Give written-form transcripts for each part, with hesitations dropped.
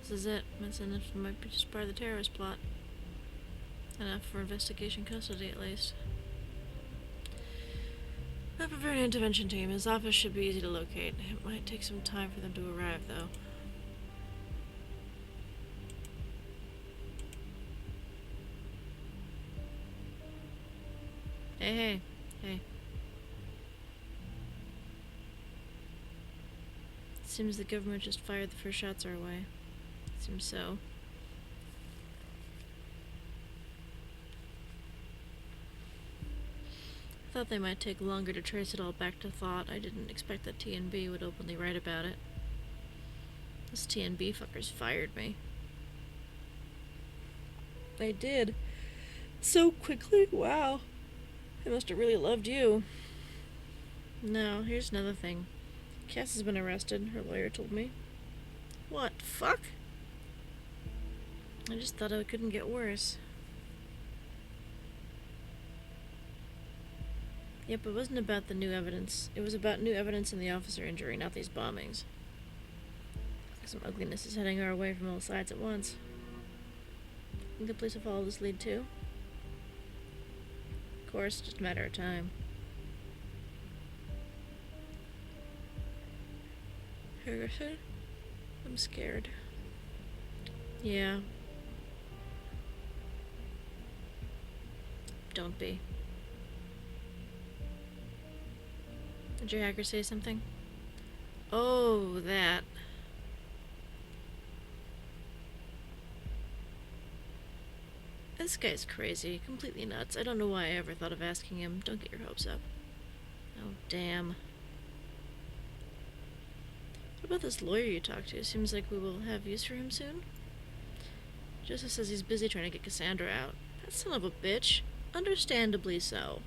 This is it. It might be just part of the terrorist plot. Enough for investigation custody, at least. I prepared an intervention team. His office should be easy to locate. It might take some time for them to arrive, though. Hey. Seems the government just fired the first shots our way. Seems so. I thought they might take longer to trace it all back to thought. I didn't expect that TNB would openly write about it. Those TNB fuckers fired me. They did. So quickly? Wow. They must have really loved you. No, here's another thing. Cass has been arrested, her lawyer told me. What? Fuck? I just thought it couldn't get worse. Yep, it wasn't about the new evidence. It was about new evidence in the officer injury, not these bombings. Some ugliness is heading our way from all sides at once. Think the police will follow this lead too? Of course, just a matter of time. Harrison? I'm scared. Yeah. Don't be. Did your hacker say something? Oh, that. This guy's crazy. Completely nuts. I don't know why I ever thought of asking him. Don't get your hopes up. Oh, damn. What about this lawyer you talked to? Seems like we will have use for him soon. Joseph says he's busy trying to get Cassandra out. That son of a bitch. Understandably so.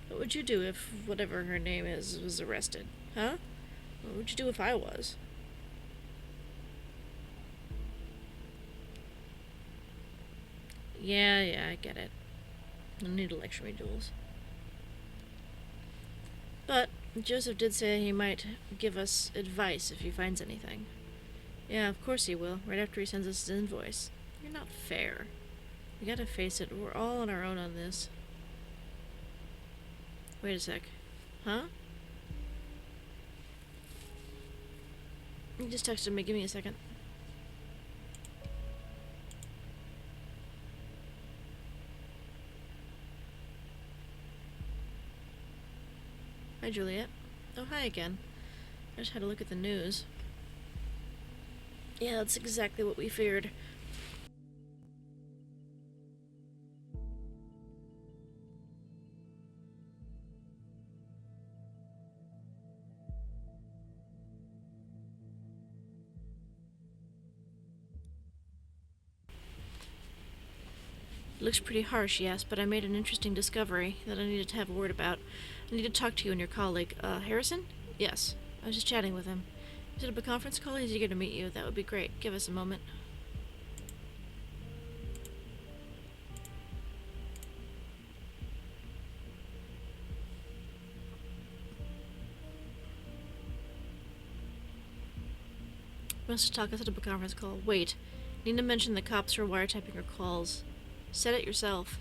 What would you do if whatever her name is was arrested? Huh? What would you do if I was? Yeah, I get it. No need to lecture me, Jules. But Joseph did say he might give us advice if he finds anything. Yeah, of course he will, right after he sends us his invoice. You're not fair. We gotta face it, we're all on our own on this. Wait a sec. Huh? He just texted me, give me a second. Hi, Juliet. Oh, hi again. I just had a look at the news. Yeah, that's exactly what we feared. It looks pretty harsh, yes, but I made an interesting discovery that I needed to have a word about. I need to talk to you and your colleague. Harrison? Yes. I was just chatting with him. He set up a conference call. He's eager to meet you. That would be great. Give us a moment. Must talk us set up a conference call. Wait. Need to mention the cops are wiretapping your calls. Set it yourself.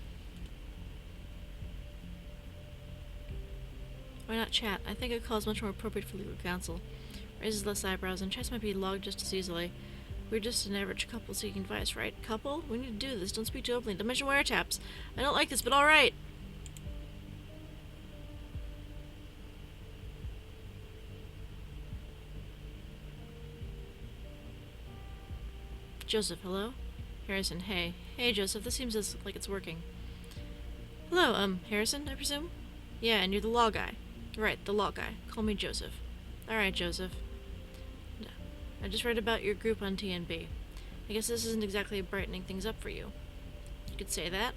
Why not chat? I think a call is much more appropriate for legal counsel. Raises less eyebrows, and chats might be logged just as easily. We're just an average couple seeking advice, right? Couple? We need to do this. Don't speak too openly. Don't mention wiretaps. I don't like this, but alright. Joseph, hello? Harrison, hey. Hey, Joseph, this seems like it's working. Hello, Harrison, I presume? Yeah, and you're the law guy. Right, the law guy. Call me Joseph. Alright, Joseph. I just read about your group on TNB. I guess this isn't exactly brightening things up for you. You could say that.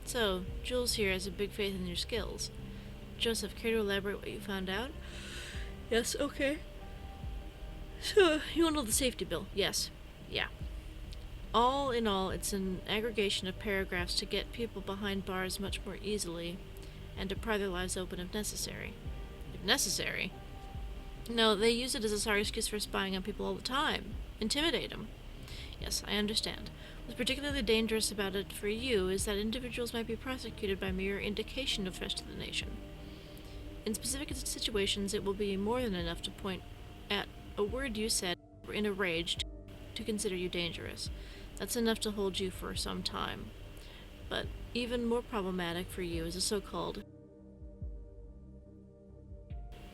So, Jules here has a big faith in your skills. Joseph, care to elaborate what you found out? Yes, okay. So, you want to know the safety bill? Yes. Yeah. All in all, it's an aggregation of paragraphs to get people behind bars much more easily and to pry their lives open if necessary. If necessary? No, they use it as a sorry excuse for spying on people all the time. Intimidate them. Yes, I understand. What's particularly dangerous about it for you is that individuals might be prosecuted by mere indication of threats to the nation. In specific situations, it will be more than enough to point at a word you said in a rage to consider you dangerous. That's enough to hold you for some time. But even more problematic for you is a so-called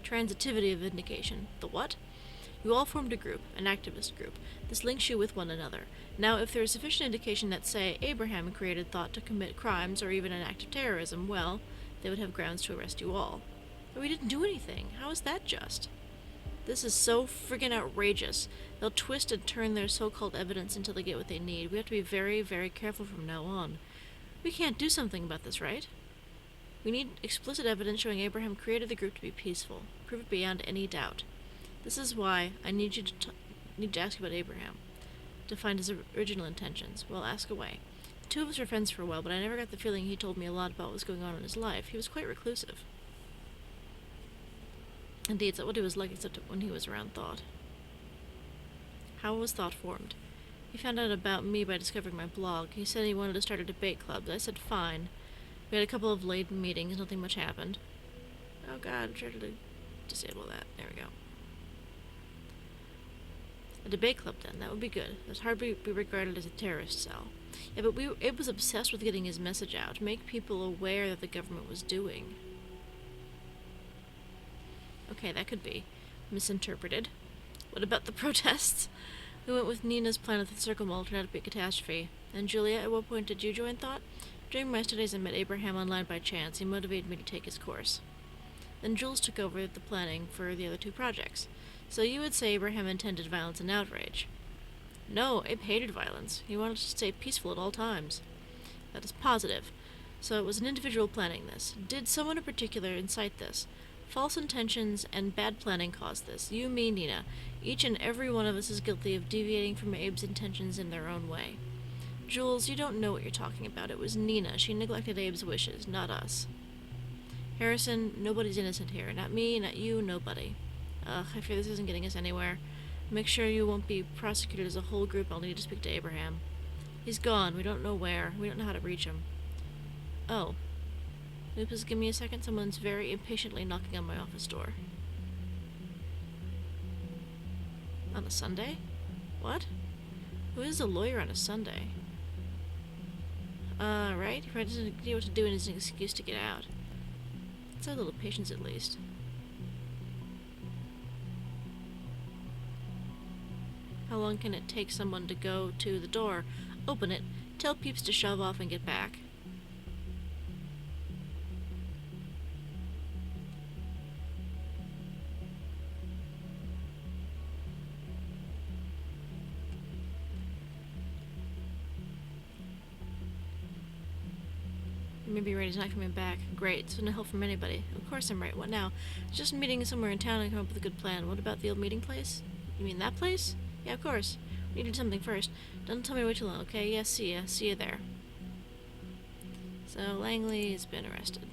transitivity of indication. The what? You all formed a group, an activist group. This links you with one another. Now, if there is sufficient indication that, say, Abraham created thought to commit crimes or even an act of terrorism, well, they would have grounds to arrest you all. But we didn't do anything. How is that just? This is so friggin' outrageous. They'll twist and turn their so-called evidence until they get what they need. We have to be very, very careful from now on. We can't do something about this, right? We need explicit evidence showing Abraham created the group to be peaceful. Prove it beyond any doubt. This is why I need to ask you about Abraham, to find his original intentions. Well, ask away. The two of us were friends for a while, but I never got the feeling he told me a lot about what was going on in his life. He was quite reclusive. Indeed, it's not what he was like except when he was around Thought. How was Thought formed? He found out about me by discovering my blog. He said he wanted to start a debate club. I said fine. We had a couple of late meetings. Nothing much happened. Oh god, I tried to disable that. There we go. A debate club, then. That would be good. That's hardly be regarded as a terrorist cell. Yeah, but it was obsessed with getting his message out, make people aware that the government was doing. Okay, that could be misinterpreted. What about the protests? We went with Nina's plan of the circle mall, turned out to be a catastrophe. And Julia, at what point did you join Thought? During my studies, I met Abraham online by chance. He motivated me to take his course. Then Jules took over the planning for the other two projects. So you would say Abraham intended violence and outrage. No, Abe hated violence. He wanted to stay peaceful at all times. That is positive. So it was an individual planning this. Did someone in particular incite this? False intentions and bad planning caused this. You, me, Nina. Each and every one of us is guilty of deviating from Abe's intentions in their own way. Jules, you don't know what you're talking about. It was Nina. She neglected Abe's wishes, not us. Harrison, nobody's innocent here. Not me, not you, nobody. Ugh, I fear this isn't getting us anywhere. Make sure you won't be prosecuted as a whole group. I'll need to speak to Abraham. He's gone. We don't know where. We don't know how to reach him. Oh. Please give me a second. Someone's very impatiently knocking on my office door. On a Sunday? What? Who is a lawyer on a Sunday? Right? He probably doesn't know what to do and is an excuse to get out. Let's have a little patience at least. How long can it take someone to go to the door, open it, tell peeps to shove off and get back? Maybe you're right, he's not coming back. Great, it's no help from anybody. Of course I'm right. What now? It's just a meeting somewhere in town and come up with a good plan. What about the old meeting place? You mean that place? Yeah, of course. We need to do something first. Don't tell me to wait too long, okay? Yeah, see ya. See you there. So, Langley has been arrested.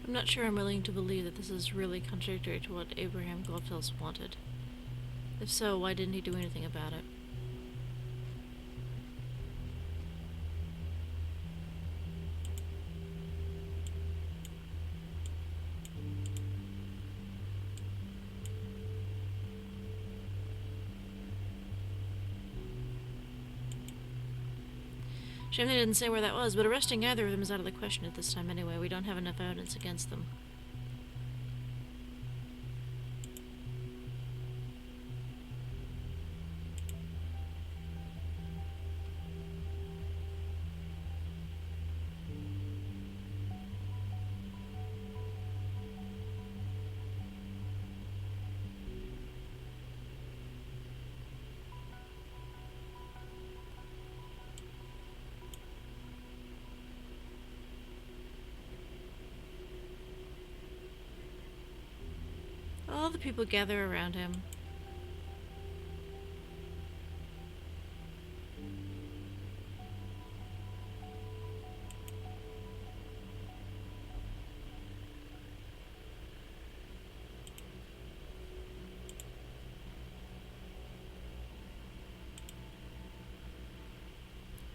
I'm not sure I'm willing to believe that this is really contradictory to what Abraham Goldfels wanted. If so, why didn't he do anything about it? Shame they didn't say where that was, but arresting either of them is out of the question at this time anyway. We don't have enough evidence against them. All the people gather around him.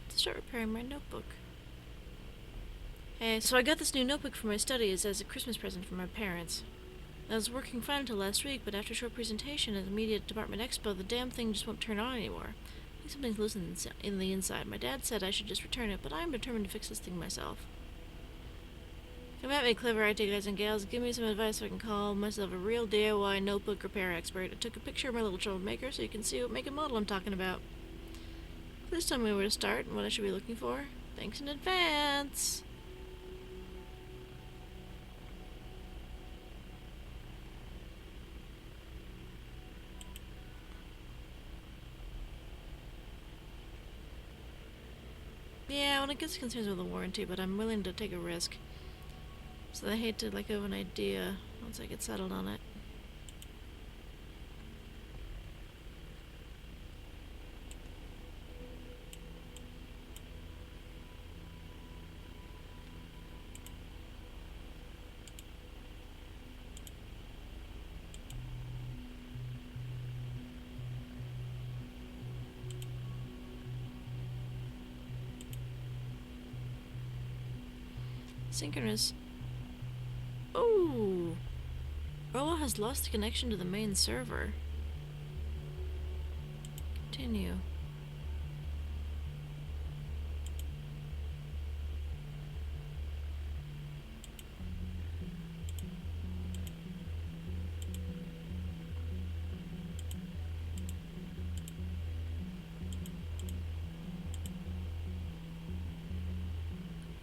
To start repairing my notebook. Hey, so I got this new notebook for my studies as a Christmas present from my parents. I was working fine until last week, but after a short presentation at the Media Department Expo, the damn thing just won't turn on anymore. I think something's loose in the inside. My dad said I should just return it, but I am determined to fix this thing myself. Come at me, clever IT guys and gals. Give me some advice so I can call myself a real DIY notebook repair expert. I took a picture of my little troublemaker so you can see what make and model I'm talking about. Please tell me where to start and what I should be looking for. Thanks in advance. Yeah, well, I guess it concerns with the warranty, but I'm willing to take a risk. So I hate to let go of an idea once I get settled on it. Synchronous. Oh! Orwell has lost the connection to the main server. Continue.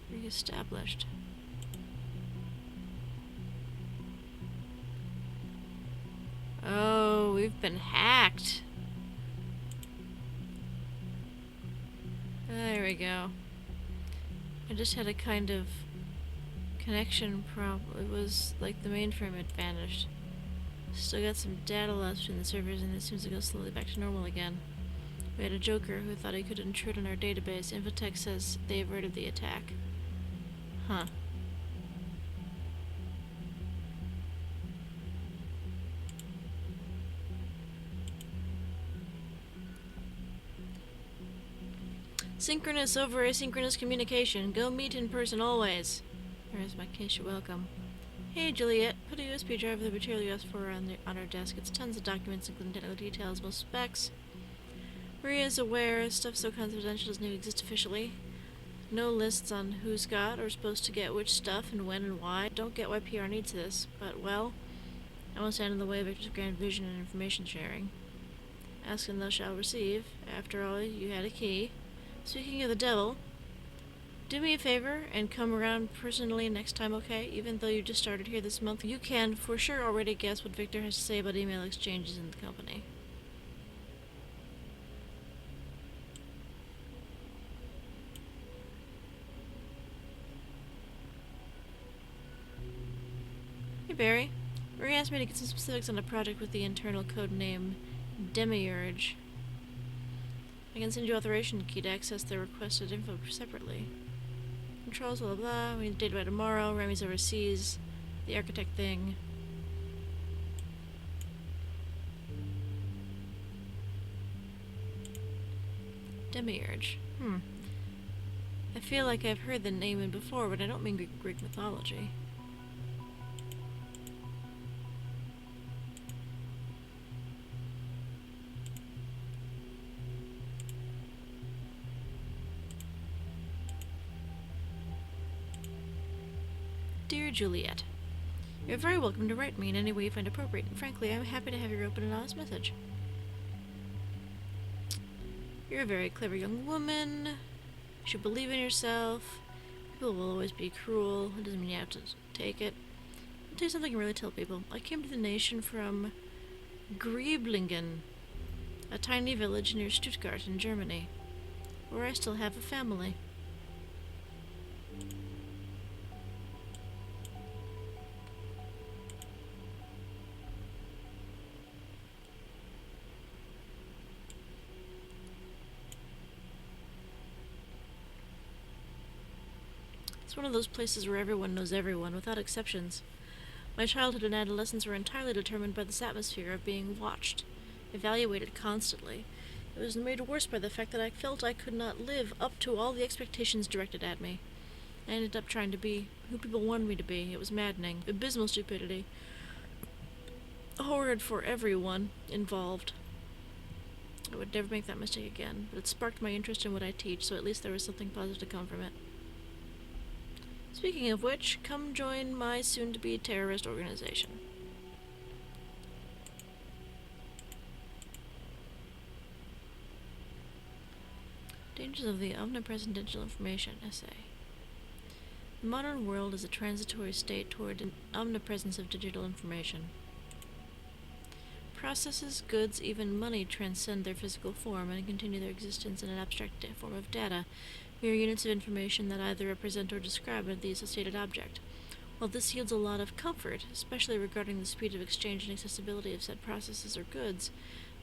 Re-established. Oh, we've been hacked. There we go. I just had a kind of connection problem. It was like the mainframe had vanished. Still got some data left between the servers, and it seems to go slowly back to normal again. We had a joker who thought he could intrude on our database. Infotech says they averted the attack. Huh. Synchronous over asynchronous communication. Go meet in person always. There's my case, you're welcome. Hey Juliet, put a USB drive of the material you asked for on our desk. It's tons of documents including technical details, most specs. Maria is aware stuff so confidential doesn't even exist officially. No lists on who's got or supposed to get which stuff and when and why. Don't get why PR needs this, but well, I won't stand in the way of Victor's grand vision and information sharing. Ask and thou shalt receive. After all, you had a key. Speaking of the devil, do me a favor and come around personally next time, okay? Even though you just started here this month, you can for sure already guess what Victor has to say about email exchanges in the company. Hey Barry, Marie asked me to get some specifics on a project with the internal code name Demiurge. I can send you authorization key to access the requested info separately. Controls, blah blah blah. We need data by tomorrow. Remy's overseas. The architect thing. Demiurge. I feel like I've heard the name before, but I don't mean Greek mythology. Dear Juliet, you're very welcome to write me in any way you find appropriate, and frankly, I'm happy to have your open and honest message. You're a very clever young woman. You should believe in yourself. People will always be cruel. It doesn't mean you have to take it. I'll tell you something I really tell people. I came to the nation from Grieblingen, a tiny village near Stuttgart in Germany, where I still have a family. It's one of those places where everyone knows everyone, without exceptions. My childhood and adolescence were entirely determined by this atmosphere of being watched, evaluated constantly. It was made worse by the fact that I felt I could not live up to all the expectations directed at me. I ended up trying to be who people wanted me to be. It was maddening. Abysmal stupidity. Horrid for everyone involved. I would never make that mistake again, but it sparked my interest in what I teach, so at least there was something positive to come from it. Speaking of which, come join my soon-to-be terrorist organization. Dangers of the omnipresent digital information essay. The modern world is a transitory state toward an omnipresence of digital information. Processes, goods, even money transcend their physical form and continue their existence in an abstract form of data, mere units of information that either represent or describe the associated object. While this yields a lot of comfort, especially regarding the speed of exchange and accessibility of said processes or goods,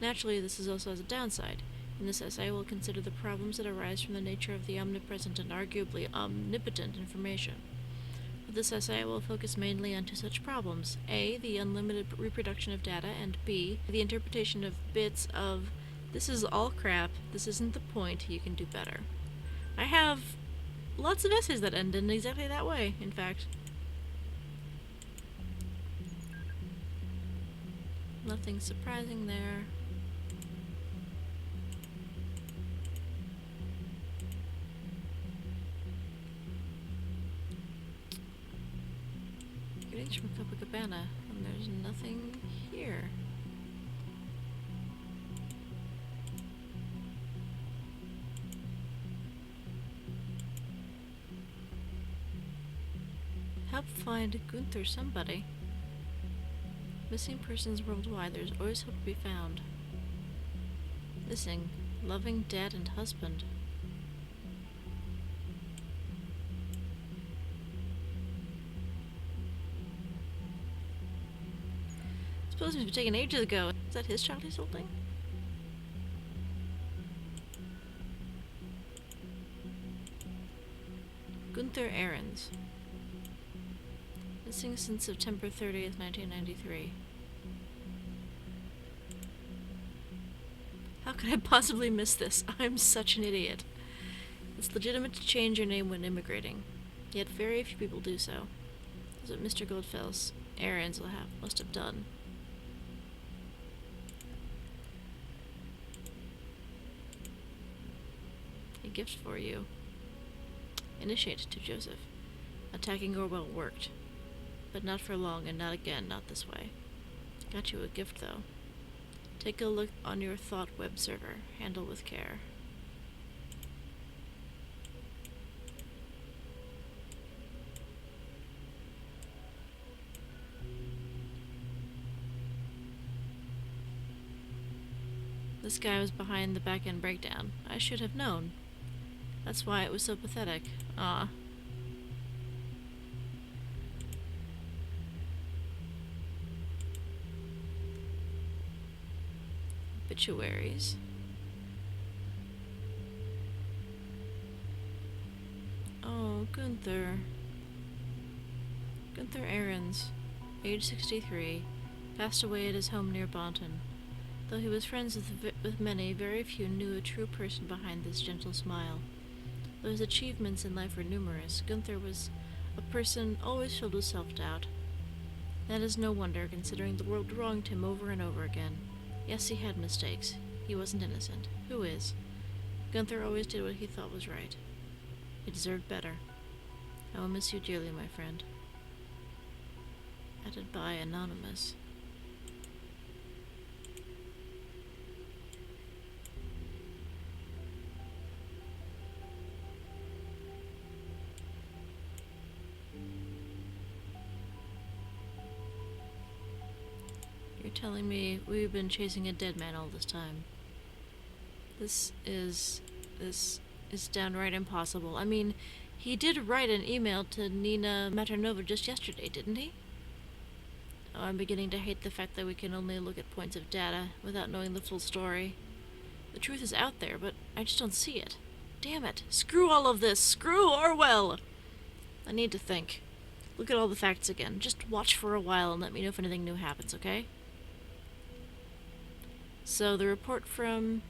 naturally this is also as a downside. In this essay, I will consider the problems that arise from the nature of the omnipresent and arguably omnipotent information. With this essay, I will focus mainly on two such problems: A, the unlimited reproduction of data, and B, the interpretation of bits of, this is all crap, this isn't the point, you can do better. I have lots of essays that end in exactly that way, in fact. Nothing surprising there. Greetings from Copacabana, and there's nothing here. Help find Gunther somebody. Missing persons worldwide, there's always hope to be found. Missing, loving dad and husband. Supposed to be taken ages ago. Is that his child he's holding? Gunther Ahrens. Missing since September 30th, 1993. How could I possibly miss this? I'm such an idiot. It's legitimate to change your name when immigrating, yet very few people do so. That's what Mr. Goldfels Ahrens must have done. A gift for you. Initiate to Joseph. Attacking Orwell worked. But not for long, and not again, not this way. Got you a gift, though. Take a look on your thought web server. Handle with care. This guy was behind the back-end breakdown. I should have known. That's why it was so pathetic. Ah. Obituaries. Oh, Gunther. Gunther Ahrens, age 63, passed away at his home near Bonton. Though he was friends with many, very few knew a true person behind this gentle smile. Though his achievements in life were numerous, Gunther was a person always filled with self-doubt. That is no wonder, considering the world wronged him over and over again. Yes, he had mistakes. He wasn't innocent. Who is? Gunther always did what he thought was right. He deserved better. I will miss you dearly, my friend. Added by Anonymous. You're telling me we've been chasing a dead man all this time. This is downright impossible. I mean, he did write an email to Nina Maternova just yesterday, didn't he? Oh, I'm beginning to hate the fact that we can only look at points of data without knowing the full story. The truth is out there, but I just don't see it. Damn it. Screw all of this. Screw Orwell! I need to think. Look at all the facts again. Just watch for a while and let me know if anything new happens, okay? So the report from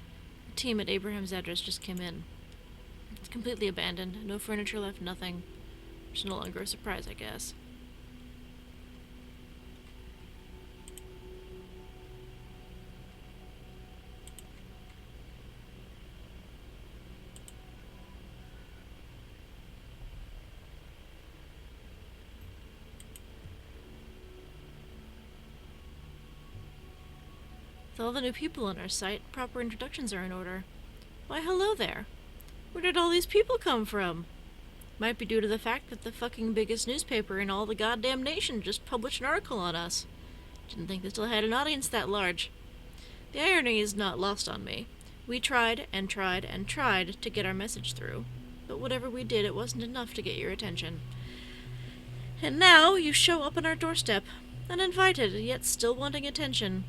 the team at Abraham's address just came in. It's completely abandoned. No furniture left, nothing. It's no longer a surprise, I guess. With all the new people on our site, proper introductions are in order. Why, hello there. Where did all these people come from? Might be due to the fact that the fucking biggest newspaper in all the goddamn nation just published an article on us. Didn't think they still had an audience that large. The irony is not lost on me. We tried and tried and tried to get our message through, but whatever we did, it wasn't enough to get your attention. And now you show up on our doorstep, uninvited, yet still wanting attention.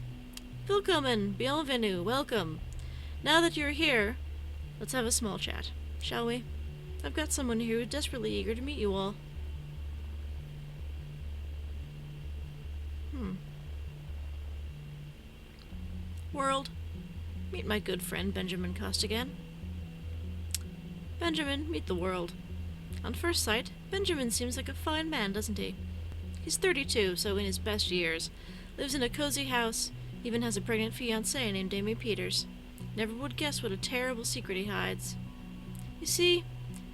Willkommen, bienvenue, welcome. Now that you're here, let's have a small chat, shall we? I've got someone here who's desperately eager to meet you all. World, meet my good friend Benjamin Costigan. Benjamin, meet the world. On first sight, Benjamin seems like a fine man, doesn't he? He's 32, so in his best years. Lives in a cozy house, even has a pregnant fiancée named Amy Peters. Never would guess what a terrible secret he hides. You see,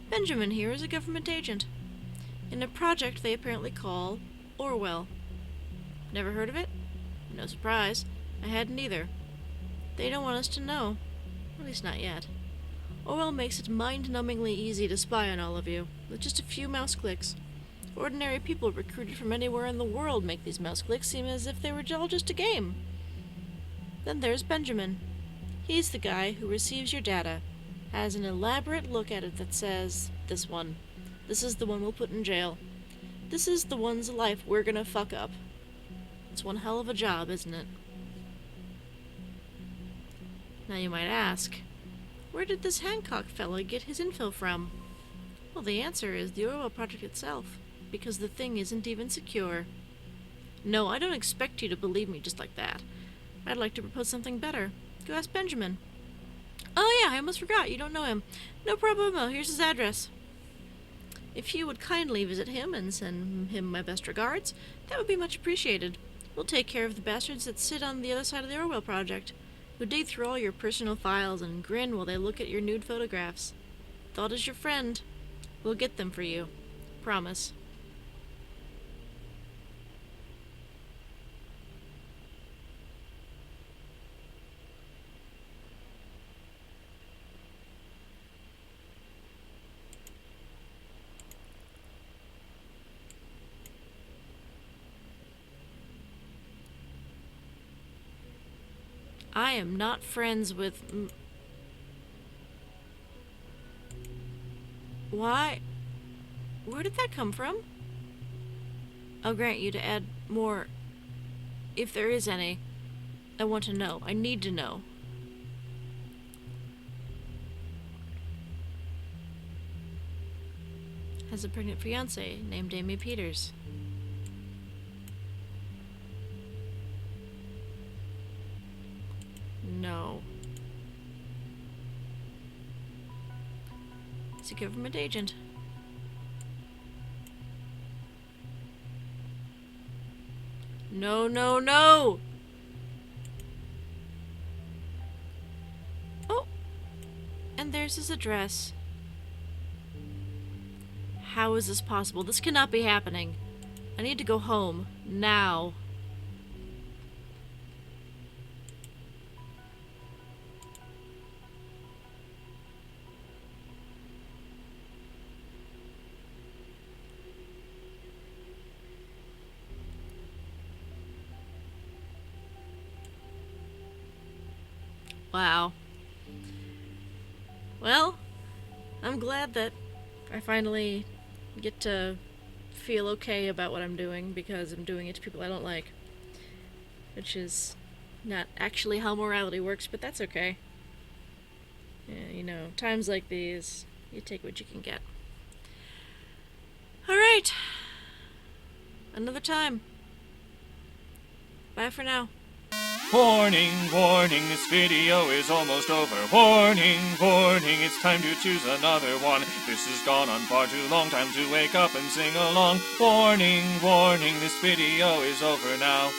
Benjamin here is a government agent. In a project they apparently call Orwell. Never heard of it? No surprise. I hadn't either. They don't want us to know. At least not yet. Orwell makes it mind-numbingly easy to spy on all of you, with just a few mouse clicks. Ordinary people recruited from anywhere in the world make these mouse clicks seem as if they were all just a game. Then there's Benjamin. He's the guy who receives your data, has an elaborate look at it that says, this one. This is the one we'll put in jail. This is the one's life we're gonna fuck up. It's one hell of a job, isn't it? Now you might ask, where did this Hancock fella get his info from? Well, the answer is the Orwell project itself, because the thing isn't even secure. No, I don't expect you to believe me just like that. I'd like to propose something better. Go ask Benjamin. Oh yeah, I almost forgot, you don't know him. No problemo, here's his address. If you would kindly visit him and send him my best regards, that would be much appreciated. We'll take care of the bastards that sit on the other side of the Orwell project, who dig through all your personal files and grin while they look at your nude photographs. Thought is your friend. We'll get them for you. Promise. I am not friends with... Why? Where did that come from? I'll grant you to add more, if there is any. I want to know. I need to know. Has a pregnant fiancée named Amy Peters. No. He's a government agent. No, no, no! Oh! And there's his address. How is this possible? This cannot be happening. I need to go home. Now. Wow. Well, I'm glad that I finally get to feel okay about what I'm doing because I'm doing it to people I don't like. Which is not actually how morality works, but that's okay. Yeah, you know, times like these, you take what you can get. Alright. Another time. Bye for now. Warning, warning, this video is almost over. Warning, warning, it's time to choose another one. This has gone on far too long, time to wake up and sing along. Warning, warning, this video is over now.